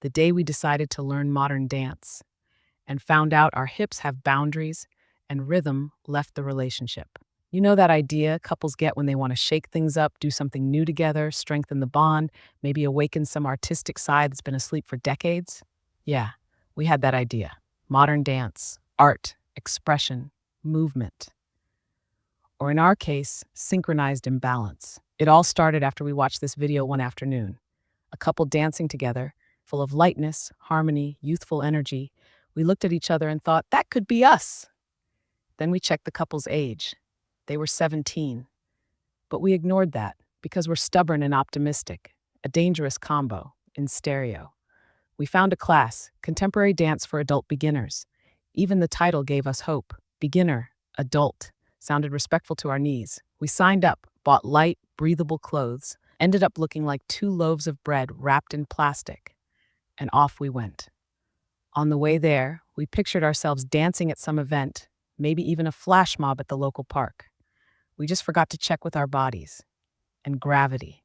the day we decided to learn modern dance and found out our hips have boundaries and rhythm left the relationship. You know that idea couples get when they want to shake things up, do something new together, strengthen the bond, maybe awaken some artistic side that's been asleep for decades? Yeah, we had that idea. Modern dance, art, expression, movement. Or in our case, synchronized imbalance. It all started after we watched this video one afternoon. A couple dancing together, full of lightness, harmony, youthful energy. We looked at each other and thought, that could be us. Then we checked the couple's age. They were 17. But we ignored that because we're stubborn and optimistic, a dangerous combo in stereo. We found a class, Contemporary Dance for Adult Beginners. Even the title gave us hope. Beginner, adult, sounded respectful to our knees. We signed up, bought light, breathable clothes, ended up looking like 2 loaves of bread wrapped in plastic, and off we went. On the way there, we pictured ourselves dancing at some event, maybe even a flash mob at the local park. We just forgot to check with our bodies. And gravity.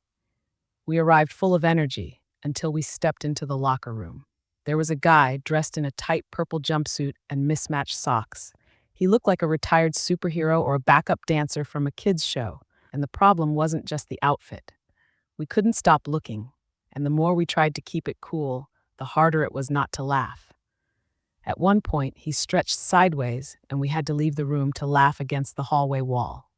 We arrived full of energy until we stepped into the locker room. There was a guy dressed in a tight purple jumpsuit and mismatched socks. He looked like a retired superhero or a backup dancer from a kids' show, and the problem wasn't just the outfit. We couldn't stop looking, and the more we tried to keep it cool, the harder it was not to laugh. At one point, he stretched sideways, and we had to leave the room to laugh against the hallway wall.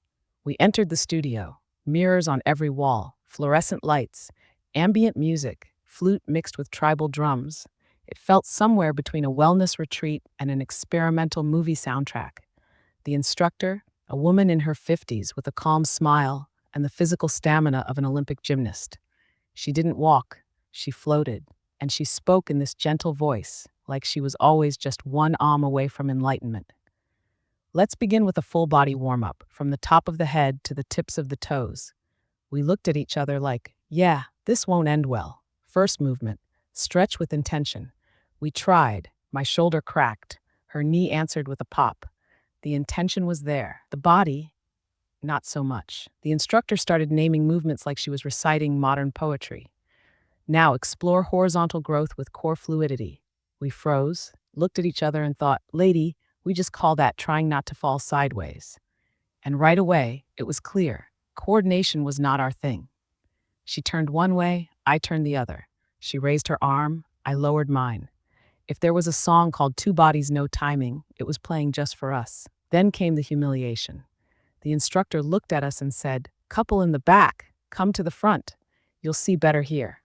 We entered the studio, mirrors on every wall, fluorescent lights, ambient music, flute mixed with tribal drums. It felt somewhere between a wellness retreat and an experimental movie soundtrack. The instructor, a woman in her 50s with a calm smile and the physical stamina of an Olympic gymnast. She didn't walk, she floated, and she spoke in this gentle voice, like she was always just one away from enlightenment. Let's begin with a full-body warm-up, from the top of the head to the tips of the toes. We looked at each other like, yeah, this won't end well. First movement, stretch with intention. We tried. My shoulder cracked. Her knee answered with a pop. The intention was there. The body, not so much. The instructor started naming movements like she was reciting modern poetry. Now explore horizontal growth with core fluidity. We froze, looked at each other and thought, lady, we just call that trying not to fall sideways. And right away, it was clear. Coordination was not our thing. She turned one way, I turned the other. She raised her arm, I lowered mine. If there was a song called Two Bodies, No Timing, it was playing just for us. Then came the humiliation. The instructor looked at us and said, couple in the back, come to the front. You'll see better here.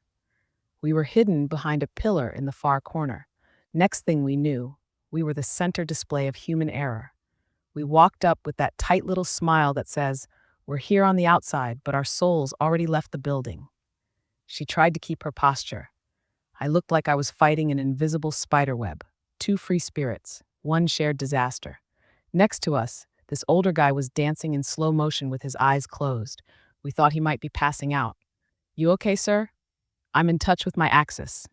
We were hidden behind a pillar in the far corner. Next thing we knew, we were the center display of human error. We walked up with that tight little smile that says, we're here on the outside, but our souls already left the building. She tried to keep her posture. I looked like I was fighting an invisible spiderweb. 2 free spirits, 1 shared disaster. Next to us, this older guy was dancing in slow motion with his eyes closed. We thought he might be passing out. You okay, sir? I'm in touch with my axis.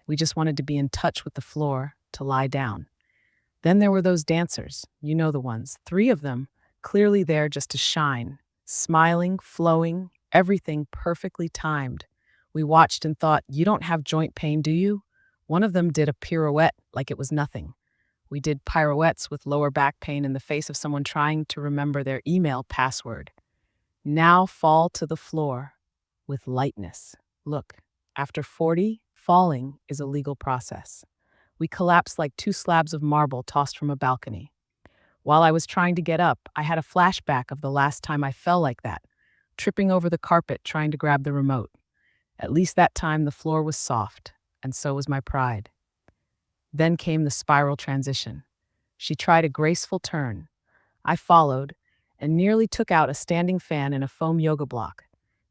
We just wanted to be in touch with the floor, to lie down. Then there were those dancers, you know the ones, 3 of them, clearly there just to shine, smiling, flowing, everything perfectly timed. We watched and thought, you don't have joint pain, do you? One of them did a pirouette like it was nothing. We did pirouettes with lower back pain in the face of someone trying to remember their email password. Now fall to the floor with lightness. Look, after 40, falling is a legal process. We collapsed like 2 slabs of marble tossed from a balcony. While I was trying to get up, I had a flashback of the last time I fell like that, tripping over the carpet trying to grab the remote. At least that time the floor was soft, and so was my pride. Then came the spiral transition. She tried a graceful turn. I followed, and nearly took out a standing fan in a foam yoga block.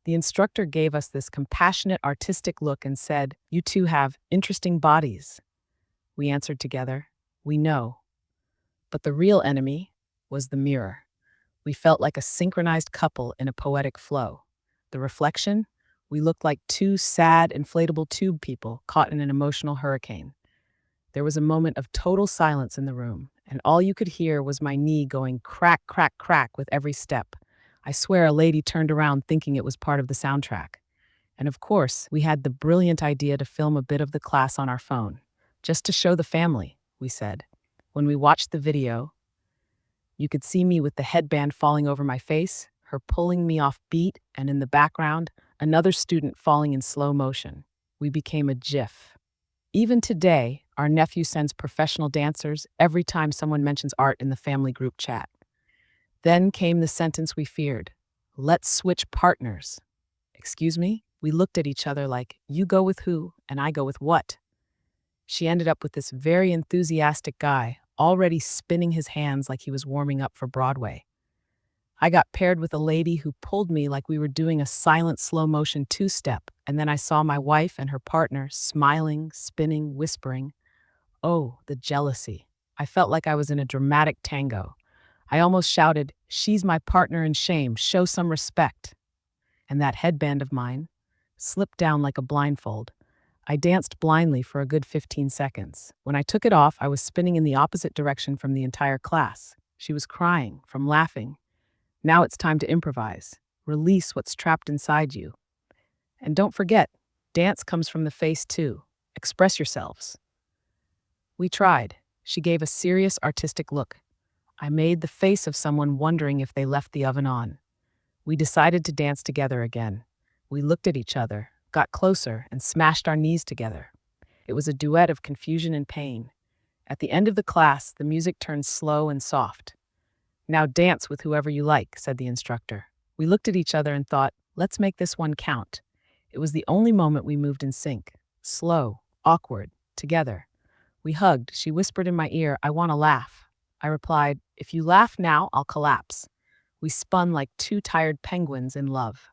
The instructor gave us this compassionate, artistic look and said, you two have interesting bodies. We answered together, we know. But the real enemy was the mirror. We felt like a synchronized couple in a poetic flow. The reflection? We looked like 2 sad, inflatable tube people caught in an emotional hurricane. There was a moment of total silence in the room, and all you could hear was my knee going crack, crack, crack with every step. I swear a lady turned around thinking it was part of the soundtrack. And of course, we had the brilliant idea to film a bit of the class on our phone, just to show the family, we said. When we watched the video, you could see me with the headband falling over my face, her pulling me off beat, and in the background, another student falling in slow motion. We became a GIF. Even today, our nephew sends professional dancers every time someone mentions art in the family group chat. Then came the sentence we feared. Let's switch partners. Excuse me? We looked at each other like, you go with who, and I go with what? She ended up with this very enthusiastic guy, already spinning his hands like he was warming up for Broadway. I got paired with a lady who pulled me like we were doing a silent slow motion two-step, and then I saw my wife and her partner smiling, spinning, whispering. Oh, the jealousy. I felt like I was in a dramatic tango. I almost shouted, "She's my partner in shame, show some respect." And that headband of mine slipped down like a blindfold. I danced blindly for a good 15 seconds. When I took it off, I was spinning in the opposite direction from the entire class. She was crying from laughing. Now it's time to improvise. Release what's trapped inside you. And don't forget, dance comes from the face too. Express yourselves. We tried. She gave a serious artistic look. I made the face of someone wondering if they left the oven on. We decided to dance together again. We looked at each other, got closer, and smashed our knees together. It was a duet of confusion and pain. At the end of the class, the music turned slow and soft. Now dance with whoever you like, said the instructor. We looked at each other and thought, let's make this one count. It was the only moment we moved in sync. Slow, awkward, together. We hugged. She whispered in my ear, I want to laugh. I replied, if you laugh now, I'll collapse. We spun like two tired penguins in love.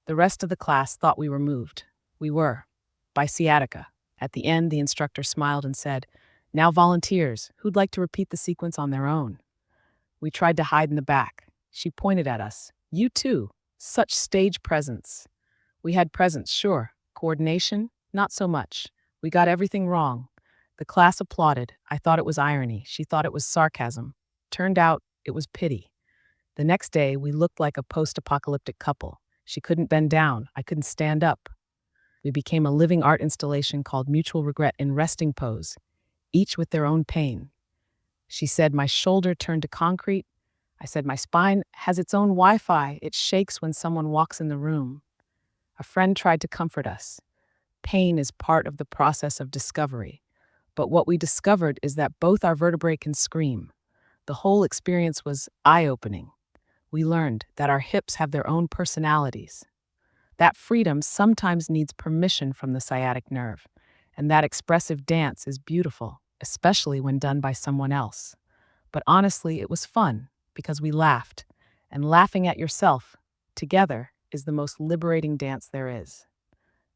The rest of the class thought we were moved. We were. By sciatica. At the end, the instructor smiled and said, now volunteers, who'd like to repeat the sequence on their own? We tried to hide in the back. She pointed at us. You too. Such stage presence. We had presence, sure. Coordination? Not so much. We got everything wrong. The class applauded. I thought it was irony. She thought it was sarcasm. Turned out, it was pity. The next day, we looked like a post-apocalyptic couple. She couldn't bend down. I couldn't stand up. We became a living art installation called Mutual Regret in resting pose, each with their own pain. She said my shoulder turned to concrete. I said my spine has its own Wi-Fi. It shakes when someone walks in the room. A friend tried to comfort us. Pain is part of the process of discovery. But what we discovered is that both our vertebrae can scream. The whole experience was eye-opening. We learned that our hips have their own personalities. That freedom sometimes needs permission from the sciatic nerve, and that expressive dance is beautiful, especially when done by someone else. But honestly, it was fun because we laughed, and laughing at yourself together is the most liberating dance there is.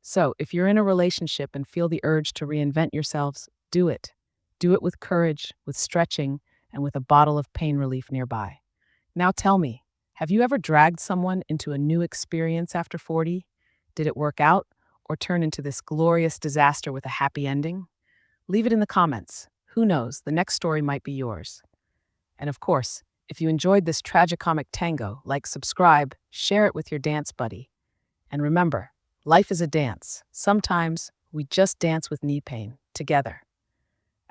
So, if you're in a relationship and feel the urge to reinvent yourselves, do it. Do it with courage, with stretching, and with a bottle of pain relief nearby. Now tell me, have you ever dragged someone into a new experience after 40? Did it work out or turn into this glorious disaster with a happy ending? Leave it in the comments. Who knows, the next story might be yours. And of course, if you enjoyed this tragicomic tango, like, subscribe, share it with your dance buddy. And remember, life is a dance. Sometimes we just dance with knee pain together.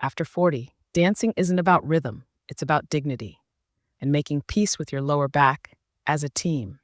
After 40, dancing isn't about rhythm, it's about dignity and making peace with your lower back as a team.